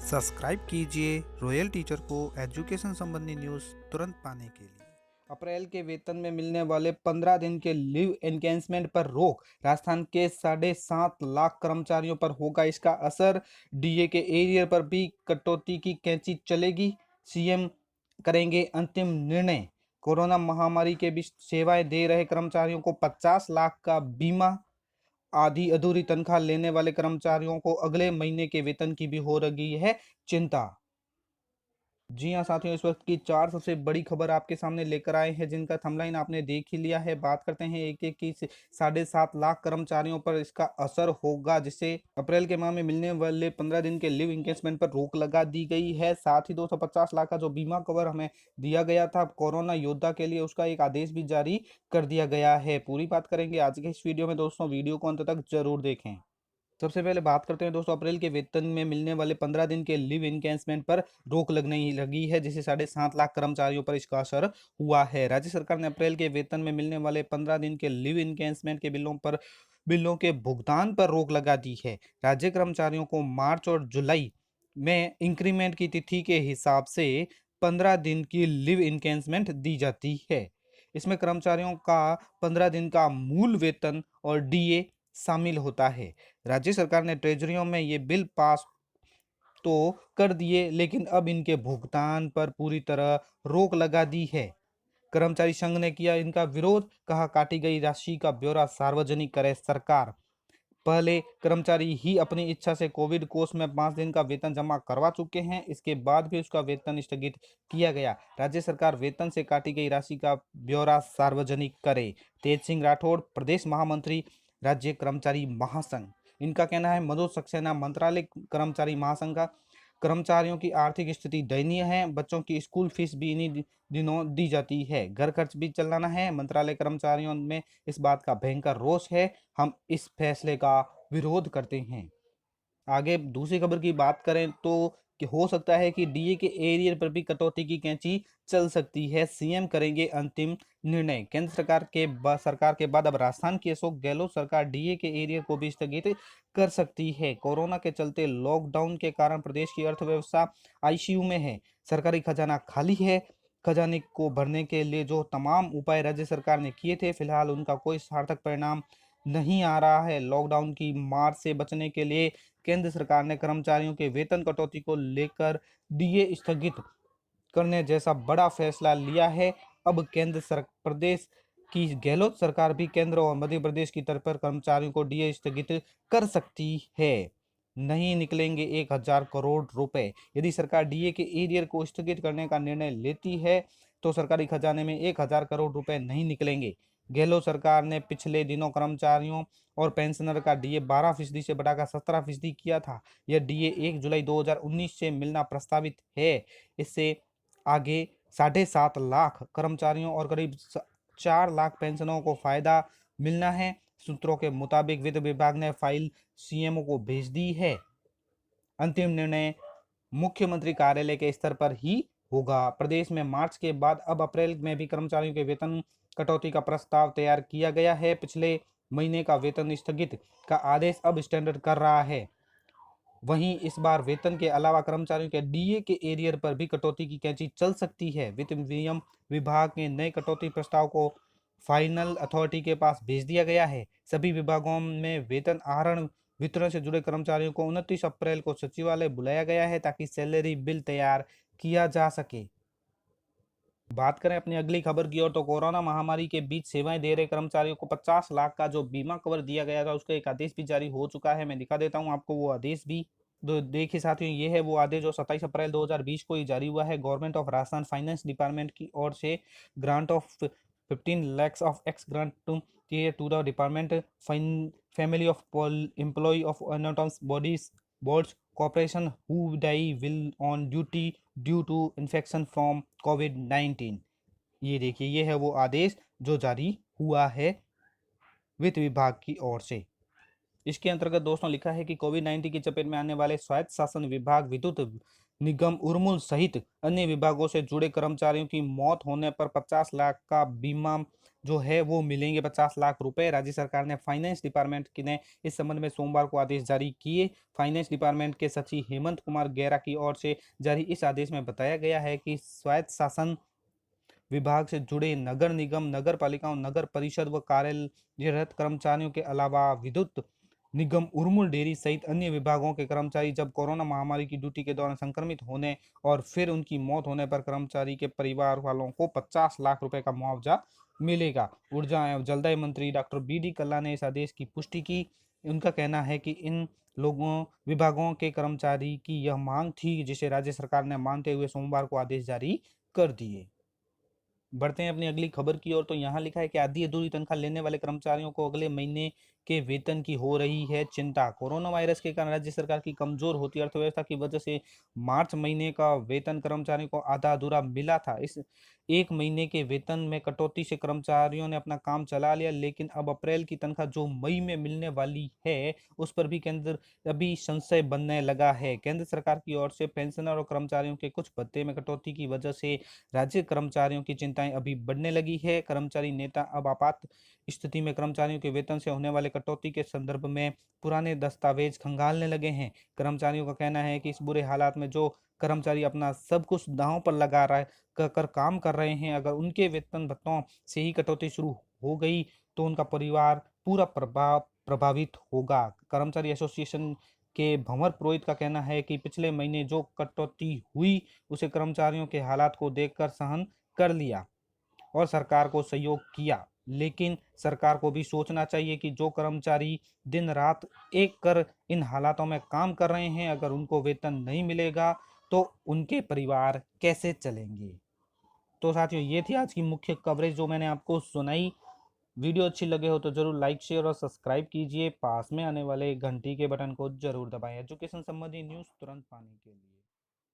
Subscribe कीजिए royal teacher को education संबंधी न्यूज़ तुरंत पाने के लिए। अप्रैल के वेतन में मिलने वाले 15 दिन के लीव एनकैशमेंट पर रोक। राजस्थान के 7.5 लाख कर्मचारियों पर होगा इसका असर। डीए के एरियर पर भी कटौती की कैंची चलेगी। सीएम करेंगे अंतिम निर्णय। कोरोना महामारी के बीच सेवाएं दे रहे कर्मचारियों को 50 लाख का बीमा। आधी अधूरी तनख्वाह लेने वाले कर्मचारियों को अगले महीने के वेतन की भी हो रही है चिंता। जी हाँ साथियों, इस वक्त की चार सबसे बड़ी खबर आपके सामने लेकर आए हैं, जिनका थंबनेल आपने देख ही लिया है। बात करते हैं एक एक की 7.5 लाख कर्मचारियों पर इसका असर होगा, जिससे अप्रैल के माह में मिलने वाले 15 दिन के लीव इंकेजमेंट पर रोक लगा दी गई है। साथ ही 250 लाख का जो बीमा कवर हमें दिया गया था कोरोना योद्धा के लिए, उसका एक आदेश भी जारी कर दिया गया है। पूरी बात करेंगे आज के इस वीडियो में दोस्तों, वीडियो को अंत तक जरूर देखें। सबसे पहले बात करते हैं दोस्तों, अप्रैल के वेतन में मिलने वाले 15 दिन के लीव इनकैशमेंट पर रोक लगने ही लगी है, जिससे 7.5 लाख कर्मचारियों पर इसका असर हुआ है। राज्य सरकार ने अप्रैल के वेतन में मिलने वाले 15 दिन के लीव इनकैशमेंट के बिलों के भुगतान पर रोक लगा दी है। राज्य कर्मचारियों को मार्च और जुलाई में इंक्रीमेंट की तिथि के हिसाब से 15 दिन की लीव इनकैशमेंट दी जाती है। इसमें कर्मचारियों का 15 दिन का मूल वेतन और डीए शामिल होता है। राज्य सरकार ने ट्रेजरियों में ये बिल पास तो कर दिए, लेकिन अब इनके भुगतान पर पूरी तरह रोक लगा दी है। कर्मचारी संघ ने किया इनका विरोध, कहा काटी गई राशि का ब्यौरा सार्वजनिक करे सरकार। पहले कर्मचारी ही अपनी इच्छा से कोविड कोष में 5 दिन का वेतन जमा करवा चुके हैं, इसके बाद भी उसका वेतन स्थगित किया गया। राज्य सरकार वेतन से काटी गई राशि का ब्यौरा सार्वजनिक करे। तेज सिंह राठौड़, प्रदेश महामंत्री, राज्य कर्मचारी महासंघ। इनका कहना है, मनोज सक्सेना, मंत्रालय कर्मचारी महासंघ का, कर्मचारियों की आर्थिक स्थिति दयनीय है। बच्चों की स्कूल फीस भी इन्हीं दिनों दी जाती है, घर खर्च भी चलाना है। मंत्रालय कर्मचारियों में इस बात का भयंकर रोष है। हम इस फैसले का विरोध करते हैं। आगे दूसरी खबर की बात करें तो कि हो सकता है कि डीए के एरियर पर भी कटौती की कैंची चल सकती है। सीएम करेंगे अंतिम निर्णय। केंद्र सरकार के बाद अब राजस्थान की अशोक गहलोत सरकार डीए के एरियर को भी स्थगित कर सकती है। कोरोना के चलते लॉकडाउन के कारण प्रदेश की अर्थव्यवस्था आईसीयू में है। सरकारी खजाना खाली है। खजाने को भरने के लिए जो तमाम उपाय राज्य सरकार ने किए थे, फिलहाल उनका कोई सार्थक परिणाम नहीं आ रहा है। लॉकडाउन की मार से बचने के लिए केंद्र सरकार ने कर्मचारियों के वेतन कटौती को लेकर डीए स्थगित करने जैसा बड़ा फैसला लिया है। अब प्रदेश की गहलोत सरकार भी केंद्र और मध्य प्रदेश की तरफ पर कर्मचारियों को डीए स्थगित कर सकती है। नहीं निकलेंगे 1,000 करोड़ रुपए। यदि सरकार डीए के एरियर को स्थगित करने का निर्णय लेती है तो सरकारी खजाने में 1,000 करोड़ रुपए नहीं निकलेंगे। गहलोत सरकार ने पिछले दिनों कर्मचारियों और पेंशनर का डीए 12% से बढ़ाकर 17% किया था। यह डीए 1 जुलाई 2019 से मिलना प्रस्तावित है। इससे आगे 7.5 लाख कर्मचारियों और करीब 4 लाख पेंशनरों को फायदा मिलना है। सूत्रों के मुताबिक वित्त विभाग ने फाइल सीएमओ को भेज दी है। अंतिम निर्णय मुख्यमंत्री कार्यालय के स्तर पर ही होगा। प्रदेश में मार्च के बाद अब अप्रैल में भी कर्मचारियों के वेतन कटौती का प्रस्ताव तैयार किया गया है। पिछले महीने का वेतन स्थगित का आदेश अब स्टैंडर्ड कर रहा है। वहीं इस बार वेतन के अलावा कर्मचारियों के डीए के एरियर पर भी कटौती की कैंची चल सकती है। वित्त नियम विभाग के नए कटौती प्रस्ताव को फाइनल अथॉरिटी के पास भेज दिया गया है। सभी विभागों में वेतन आहरण वितरण से जुड़े कर्मचारियों को 29 अप्रैल को सचिवालय बुलाया गया है, ताकि सैलरी बिल तैयार किया जा सके। बात करें अपनी अगली खबर की ओर, तो कोरोना महामारी के बीच सेवाएं दे रहे कर्मचारियों को 50 लाख का जो बीमा कवर दिया गया था, उसका एक आदेश भी जारी हो चुका है। मैं दिखा देता हूं आपको वो आदेश भी। देखिए साथियों, ये है वो आदेश जो 27 अप्रैल 2020 को ही जारी हुआ है। Government of Rajasthan finance department की ओर से grant of 15 lakhs of ex grant to the department family of employee of unauthorized boards corporation who die will on duty due to infection from कोविड-19। ये देखिए, ये है वो आदेश जो जारी हुआ है वित्त विभाग की ओर से। इसके अंतर्गत दोस्तों लिखा है कि कोविड-19 की चपेट में आने वाले स्वायत्त शासन विभाग, विद्युत निगम उर्मुल सहित अन्य विभागों से जुड़े कर्मचारियों की मौत होने पर 50 लाख का बीमा जो है वो मिलेंगे 50 लाख रुपए। राज्य सरकार ने फाइनेंस डिपार्टमेंट ने इस संबंध में सोमवार को आदेश जारी किए। फाइनेंस डिपार्टमेंट के सचिव हेमंत कुमार गेरा की ओर से जारी इस आदेश में बताया गया है कि स्वायत्त शासन विभाग से जुड़े नगर निगम, नगर पालिकाओं, नगर परिषद व कार्यरत कर्मचारियों के अलावा विद्युत निगम, उर्मुल डेयरी सहित अन्य विभागों के कर्मचारी जब कोरोना महामारी की ड्यूटी के दौरान संक्रमित होने और फिर उनकी मौत होने पर कर्मचारी के परिवार वालों को 50 लाख रुपए का मुआवजा मिलेगा। ऊर्जा एवं जलदाय मंत्री डॉक्टर बी.डी. कल्ला ने इस आदेश की पुष्टि की। उनका कहना है कि इन लोगों विभागों के कर्मचारी की यह मांग थी, जिसे राज्य सरकार ने मानते हुए सोमवार को आदेश जारी कर दिए। बढ़ते हैं अपनी अगली खबर की ओर। तो यहाँ लिखा है कि आधी अधूरी तनख्वाह लेने वाले कर्मचारियों को अगले महीने के वेतन की हो रही है चिंता। कोरोना वायरस के कारण राज्य सरकार की कमजोर होती अर्थव्यवस्था की वजह से मार्च महीने का वेतन कर्मचारियों को आधा अधूरा मिला था। इस एक महीने के वेतन में कटौती से कर्मचारियों ने अपना काम चला लिया, लेकिन अब अप्रैल की तनख्वाह जो मई में मिलने वाली है उस पर भी केंद्र अभी संशय बनने लगा है। केंद्र सरकार की ओर से पेंशनर और कर्मचारियों के कुछ भत्ते में कटौती की वजह से राज्य कर्मचारियों की चिंताएं अभी बढ़ने लगी है। कर्मचारी नेता अब आपात स्थिति में कर्मचारियों के वेतन से होने वाले कटौती के संदर्भ में पुराने दस्तावेज खंगालने लगे हैं। कर्मचारियों का कहना है कि इस बुरे हालात में जो कर्मचारी अपना सब कुछ दांव पर लगा रहा है कर काम कर रहे हैं, अगर उनके वेतन भत्तों से ही कटौती शुरू हो गई तो उनका परिवार पूरा प्रभावित होगा। कर्मचारी एसोसिएशन के भंवर पुरोहित का कहना है कि पिछले महीने जो कटौती हुई उसे कर्मचारियों के हालात को देखकर सहन कर लिया और सरकार को सहयोग किया, लेकिन सरकार को भी सोचना चाहिए कि जो कर्मचारी दिन रात एक कर इन हालातों में काम कर रहे हैं, अगर उनको वेतन नहीं मिलेगा तो उनके परिवार कैसे चलेंगे। तो साथियों, ये थी आज की मुख्य कवरेज जो मैंने आपको सुनाई। वीडियो अच्छी लगे हो तो जरूर लाइक, शेयर और सब्सक्राइब कीजिए। पास में आने वाले घंटी के बटन को जरूर दबाएं एजुकेशन संबंधी न्यूज़ तुरंत पाने के लिए।